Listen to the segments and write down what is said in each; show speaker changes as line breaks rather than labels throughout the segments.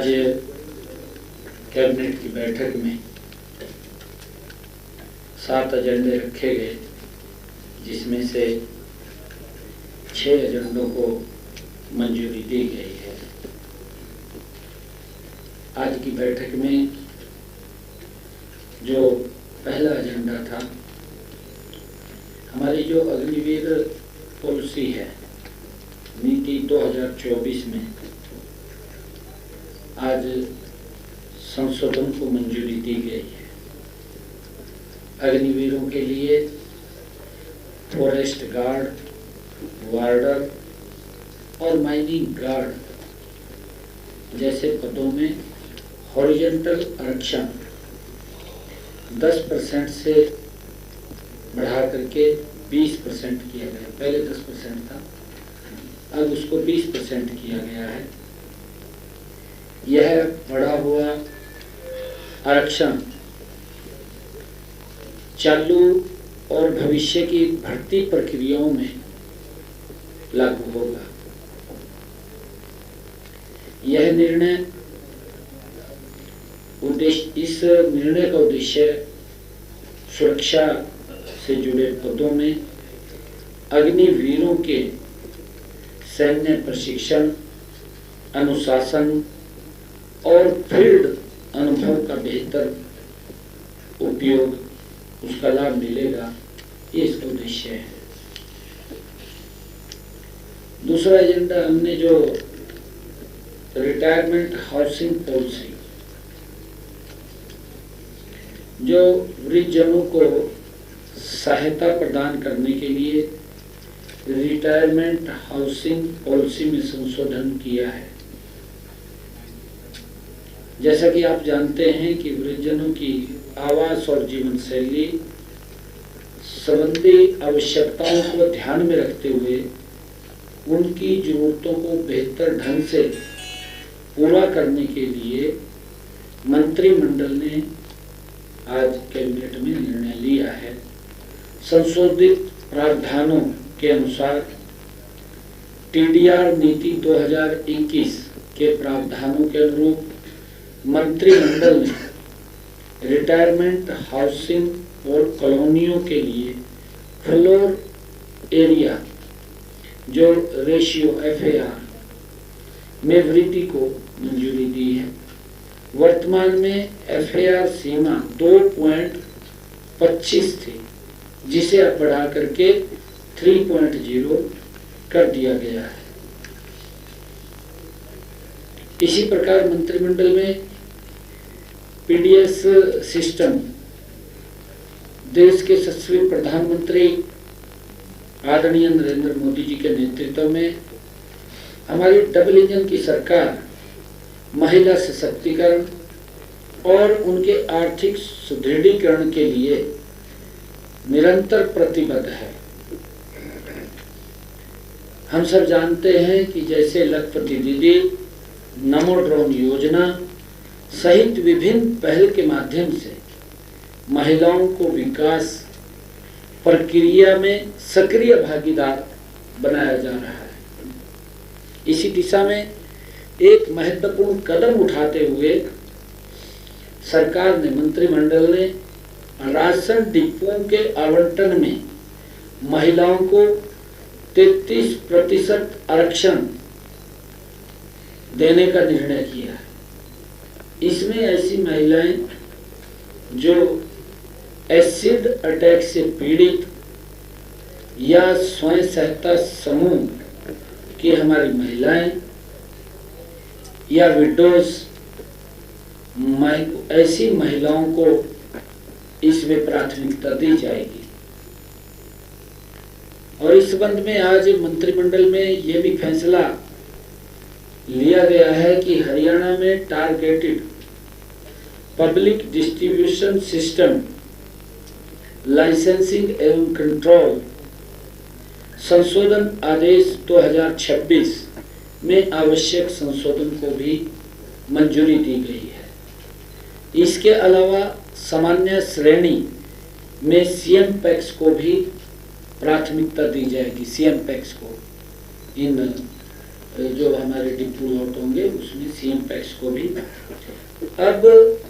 आज कैबिनेट की बैठक में 7 एजेंडे रखे गए, जिसमें से 6 एजेंडों को मंजूरी दी गई है। आज की बैठक में जो पहला एजेंडा था, हमारी जो अग्निवीर पॉलिसी है नीति 2024 में आज संशोधन को मंजूरी दी गई है। अग्निवीरों के लिए फॉरेस्ट गार्ड, वार्डर और माइनिंग गार्ड जैसे पदों में हॉरिजॉन्टल आरक्षण 10% से बढ़ा करके 20% किया गया। पहले 10% था, अब उसको 20% किया गया है। यह बढ़ा हुआ आरक्षण चालू और भविष्य की भर्ती प्रक्रियाओं में लागू होगा। यह निर्णय इस निर्णय का उद्देश्य सुरक्षा से जुड़े पदों में अग्निवीरों के सैन्य प्रशिक्षण, अनुशासन और फील्ड अनुभव का बेहतर उपयोग, उसका लाभ मिलेगा, ये इसका उद्देश्य है। दूसरा एजेंडा हमने जो रिटायरमेंट हाउसिंग पॉलिसी, जो वृद्धजनों को सहायता प्रदान करने के लिए रिटायरमेंट हाउसिंग पॉलिसी में संशोधन किया है। जैसा कि आप जानते हैं कि वृद्धजनों की आवास और जीवन शैली संबंधी आवश्यकताओं को ध्यान में रखते हुए उनकी जरूरतों को बेहतर ढंग से पूरा करने के लिए मंत्रिमंडल ने आज कैबिनेट में निर्णय लिया है। संशोधित प्रावधानों के अनुसार टीडीआर नीति 2021 के प्रावधानों के अनुरूप मंत्रिमंडल ने रिटायरमेंट हाउसिंग और कॉलोनियों के लिए फ्लोर एरिया जो रेशियो FAR में वृद्धि को मंजूरी दी है। वर्तमान में FAR सीमा 2.25 थी, जिसे अब बढ़ा करके 3.0 कर दिया गया है। इसी प्रकार मंत्रिमंडल में PDS सिस्टम देश के यशस्वी प्रधानमंत्री आदरणीय नरेंद्र मोदी जी के नेतृत्व में हमारी डबल इंजन की सरकार महिला सशक्तिकरण और उनके आर्थिक सुदृढ़ीकरण के लिए निरंतर प्रतिबद्ध है। हम सब जानते हैं कि जैसे लखपति दीदी, नमो ड्रोन योजना सहित विभिन्न पहल के माध्यम से महिलाओं को विकास प्रक्रिया में सक्रिय भागीदार बनाया जा रहा है। इसी दिशा में एक महत्वपूर्ण कदम उठाते हुए सरकार ने, मंत्रिमंडल ने राशन डिपों के आवंटन में महिलाओं को 33% आरक्षण देने का निर्णय किया है। इसमें ऐसी महिलाएं जो एसिड अटैक से पीड़ित या स्वयं सहायता समूह की हमारी महिलाएं या विडोज, ऐसी महिलाओं को इसमें प्राथमिकता दी जाएगी। और इस संबंध में आज मंत्रिमंडल में यह भी फैसला लिया गया है कि हरियाणा में targeted public distribution system licensing एवं कंट्रोल संशोधन आदेश 2026 में आवश्यक संशोधन को भी मंजूरी दी गई है। इसके अलावा सामान्य श्रेणी में सीएम पैक्स को भी प्राथमिकता दी जाएगी। सीएम पैक्स को इन जो हमारे डिपो लॉट होंगे उसमें सीएम पैक्स को भी। अब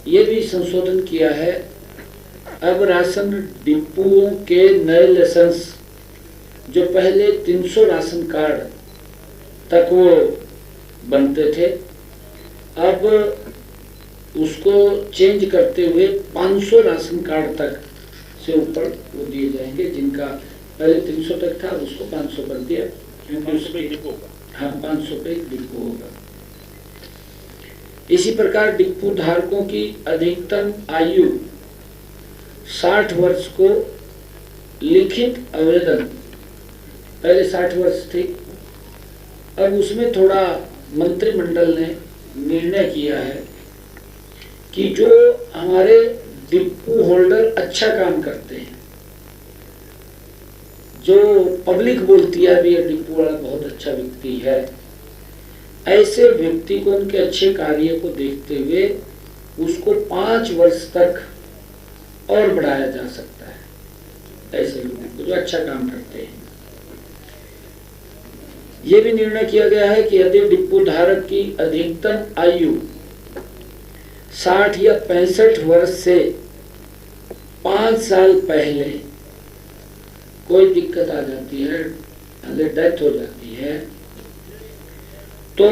ये भी संशोधन किया है, अब राशन डिपोओं के नए लाइसेंस जो पहले 300 राशन कार्ड तक वो बनते थे, अब उसको चेंज करते हुए 500 राशन कार्ड तक से ऊपर वो दिए जाएंगे। जिनका पहले 300 तक था उसको 500 कर दिया, क्योंकि उसमें डिपो होगा। हाँ, 500 पे एक डिपो होगा। इसी प्रकार डिपो धारकों की अधिकतम आयु 60 वर्ष को लिखित आवेदन, पहले 60 वर्ष थी, अब उसमें थोड़ा मंत्रिमंडल ने निर्णय किया है कि जो हमारे डिपो होल्डर अच्छा काम करते हैं, जो पब्लिक बोलती है भी ये डिपो वाला बहुत अच्छा व्यक्ति है, ऐसे व्यक्ति को उनके अच्छे कार्य को देखते हुए उसको 5 वर्ष तक और बढ़ाया जा सकता है। ऐसे लोगों को जो अच्छा काम करते हैं, ये भी निर्णय किया गया है कि यदि डिपो धारक की अधिकतम आयु 60 या 65 वर्ष से 5 साल पहले कोई दिक्कत आ जाती है, डेथ हो जाती है, तो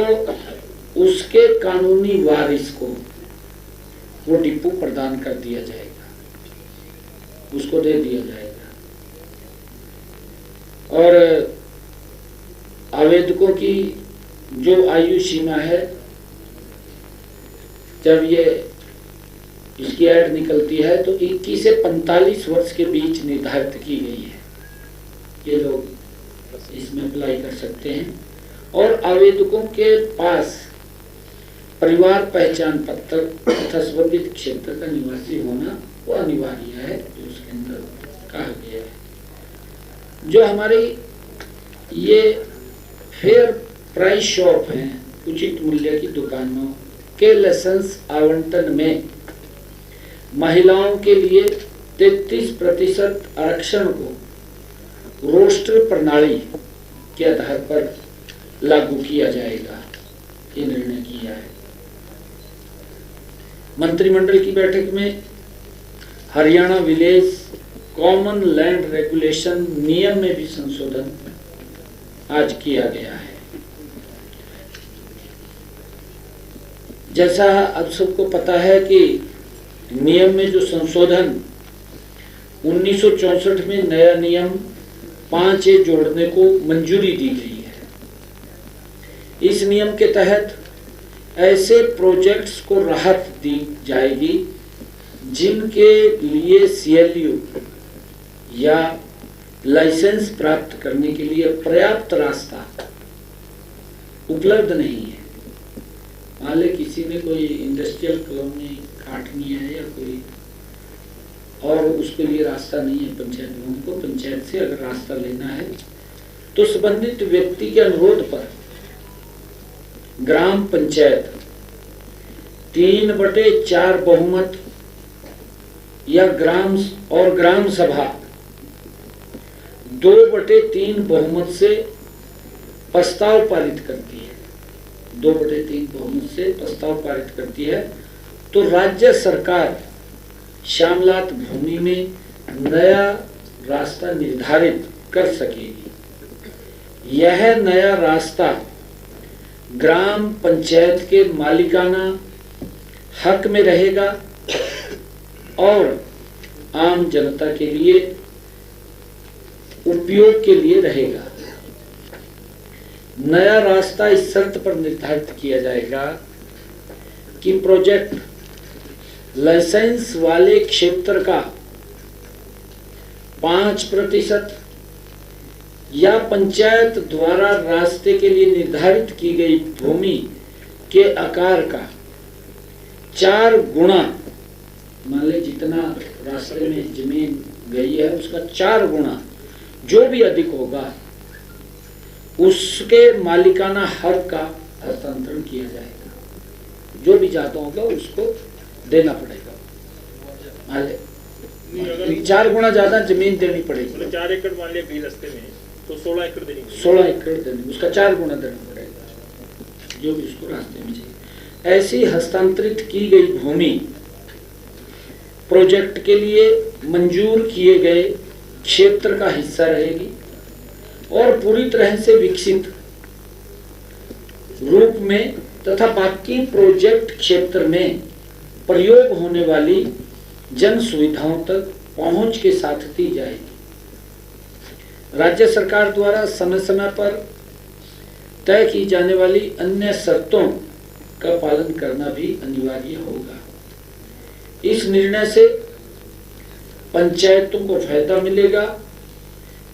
उसके कानूनी वारिस को वो डिपो प्रदान कर दिया जाएगा, उसको दे दिया जाएगा। और आवेदकों की जो आयु सीमा है, जब ये इसकी ऐड निकलती है तो 21 से 45 वर्ष के बीच निर्धारित की गई है। ये लोग इसमें अप्लाई कर सकते हैं। और आवेदकों के पास परिवार पहचान पत्र तथा संबंधित क्षेत्र का निवासी होना वो अनिवार्य है, जो उसके अंदर कहा गया है। जो हमारी ये फेयर प्राइस शॉप हैं, उचित मूल्य की दुकानों के लाइसेंस आवंटन में महिलाओं के लिए 33% आरक्षण को रोस्टर प्रणाली के आधार पर लागू किया जाएगा, ये निर्णय किया है। मंत्रिमंडल की बैठक में Haryana village common land regulation नियम में भी संशोधन आज किया गया है। जैसा अब सबको पता है कि नियम में जो संशोधन 1964 में नया नियम 5A जोड़ने को मंजूरी दी गई है। इस नियम के तहत ऐसे प्रोजेक्ट्स को राहत दी जाएगी जिनके लिए CLU या लाइसेंस प्राप्त करने के लिए पर्याप्त रास्ता उपलब्ध नहीं है। मान ले किसी ने कोई इंडस्ट्रियल कॉलोनी काटनी है या कोई और उसके लिए रास्ता नहीं है, पंचायत लोगों को पंचायत से अगर रास्ता लेना है तो संबंधित व्यक्ति के अनुरोध पर ग्राम पंचायत 3/4 बहुमत या ग्राम सभा 2/3 बहुमत से प्रस्ताव पारित करती है। 2/3 बहुमत से प्रस्ताव पारित करती है तो राज्य सरकार श्यामलात भूमि में नया रास्ता निर्धारित कर सकेगी। यह नया रास्ता ग्राम पंचायत के मालिकाना हक में रहेगा और आम जनता के लिए उपयोग के लिए रहेगा। नया रास्ता इस शर्त पर निर्धारित किया जाएगा कि प्रोजेक्ट लाइसेंस वाले क्षेत्र का 5% या पंचायत द्वारा रास्ते के लिए निर्धारित की गई भूमि के आकार का 4 गुना, मान ले जितना रास्ते में जमीन गई है उसका 4 गुना जो भी अधिक होगा उसके मालिकाना हक का हस्तांतरण किया जाएगा। जो भी ज्यादा होगा उसको देना पड़ेगा। मान ले 4 गुना ज्यादा जमीन देनी पड़ेगी।
4 एकड़ मान लिया 20 रास्ते में तो 16 एकड़ देनी,
16 एकड़ देनी, उसका 4 गुना देना पड़ेगा। जो भी उसको रास्ते में चाहिए। ऐसी हस्तांतरित की गई भूमि प्रोजेक्ट के लिए मंजूर किए गए क्षेत्र का हिस्सा रहेगी और पूरी तरह से विकसित रूप में तथा बाकी प्रोजेक्ट क्षेत्र में प्रयोग होने वाली जन सुविधाओं तक पहुंच के साथ दी जाएगी। राज्य सरकार द्वारा समय समय पर तय की जाने वाली अन्य शर्तों का पालन करना भी अनिवार्य होगा। इस निर्णय से पंचायतों को फायदा मिलेगा।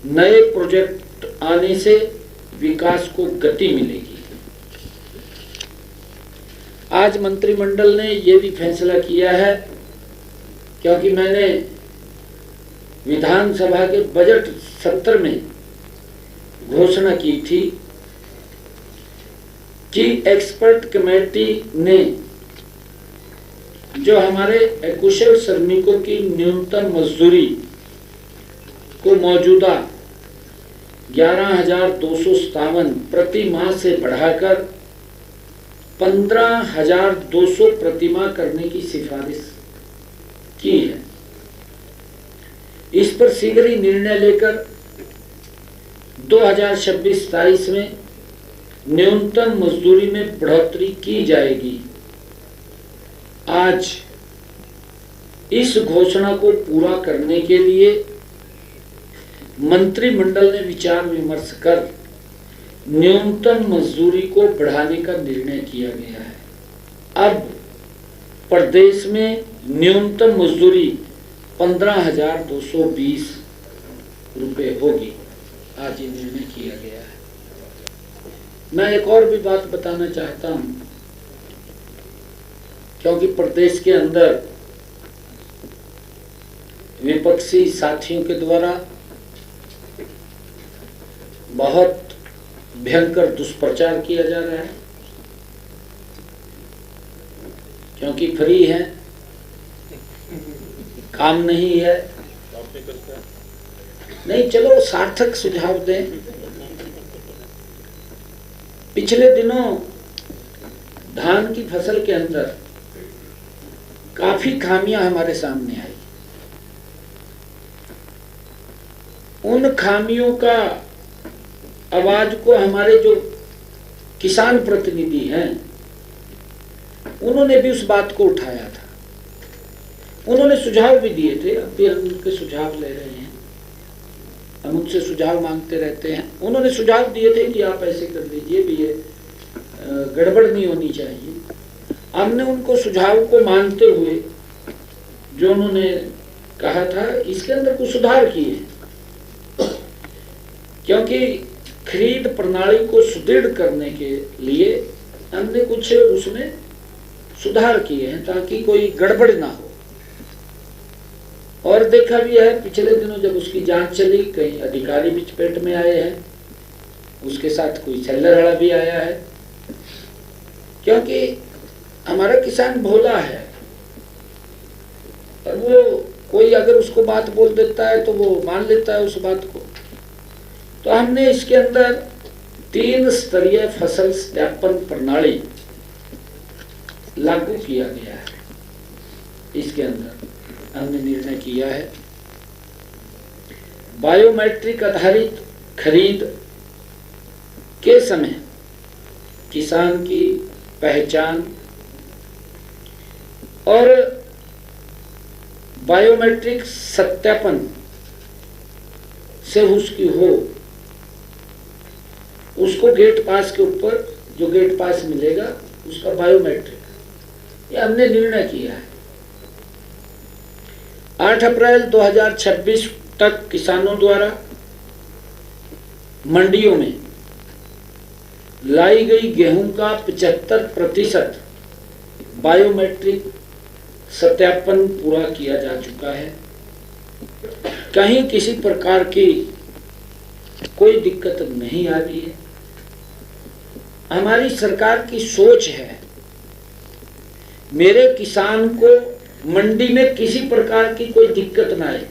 नए प्रोजेक्ट आने से विकास को गति मिलेगी। आज मंत्रिमंडल ने यह भी फैसला किया है, क्योंकि मैंने विधानसभा के बजट सत्र में घोषणा की थी कि एक्सपर्ट कमेटी ने जो हमारे अकुशल श्रमिकों की न्यूनतम मजदूरी को मौजूदा 11,257 प्रति माह से बढ़ाकर 15,200 प्रति माह करने की सिफारिश की है, इस पर शीघ्र ही निर्णय लेकर 2026-27 में न्यूनतम मजदूरी में बढ़ोतरी की जाएगी। आज इस घोषणा को पूरा करने के लिए मंत्रिमंडल ने विचार विमर्श कर न्यूनतम मजदूरी को बढ़ाने का निर्णय किया गया है। अब प्रदेश में न्यूनतम मजदूरी 15,220 रुपये होगी। आज ये निर्णय किया गया है। मैं एक और भी बात बताना चाहता हूं, क्योंकि प्रदेश के अंदर विपक्षी साथियों के द्वारा बहुत भयंकर दुष्प्रचार किया जा रहा है, क्योंकि फ्री है, काम नहीं है। नहीं, चलो सार्थक सुझाव दें। पिछले दिनों धान की फसल के अंदर काफी खामियां हमारे सामने आई। उन खामियों का आवाज को हमारे जो किसान प्रतिनिधि हैं उन्होंने भी उस बात को उठाया था। उन्होंने सुझाव भी दिए थे। अब भी हम उनके सुझाव ले रहे हैं, हम उनसे सुझाव मांगते रहते हैं। उन्होंने सुझाव दिए थे कि आप ऐसे कर लीजिए भी, ये गड़बड़ नहीं होनी चाहिए। हमने उनको सुझाव को मानते हुए जो उन्होंने कहा था इसके अंदर कुछ सुधार किए, क्योंकि खरीद प्रणाली को सुदृढ़ करने के लिए हमने कुछ उसमें सुधार किए हैं ताकि कोई गड़बड़ ना हो। और देखा भी है पिछले दिनों जब उसकी जांच चली, कई अधिकारी भी चपेट में आए हैं, उसके साथ कोई छल्लरहड़ा भी आया है, क्योंकि हमारा किसान भोला है और वो कोई अगर उसको बात बोल देता है तो वो मान लेता है उस बात को। तो हमने इसके अंदर 3 स्तरीय फसल सत्यापन प्रणाली लागू किया गया है। इसके अंदर हमने निर्णय किया है बायोमेट्रिक आधारित खरीद के समय किसान की पहचान और बायोमेट्रिक सत्यापन से उसकी हो, उसको गेट पास के ऊपर जो गेट पास मिलेगा उसका बायोमेट्रिक, ये हमने निर्णय किया है। 8 अप्रैल 2026 तक किसानों द्वारा मंडियों में लाई गई गेहूं का 75% बायोमेट्रिक सत्यापन पूरा किया जा चुका है। कहीं किसी प्रकार की कोई दिक्कत नहीं आ रही है। हमारी सरकार की सोच है मेरे किसान को मंडी में किसी प्रकार की कोई दिक्कत ना आए।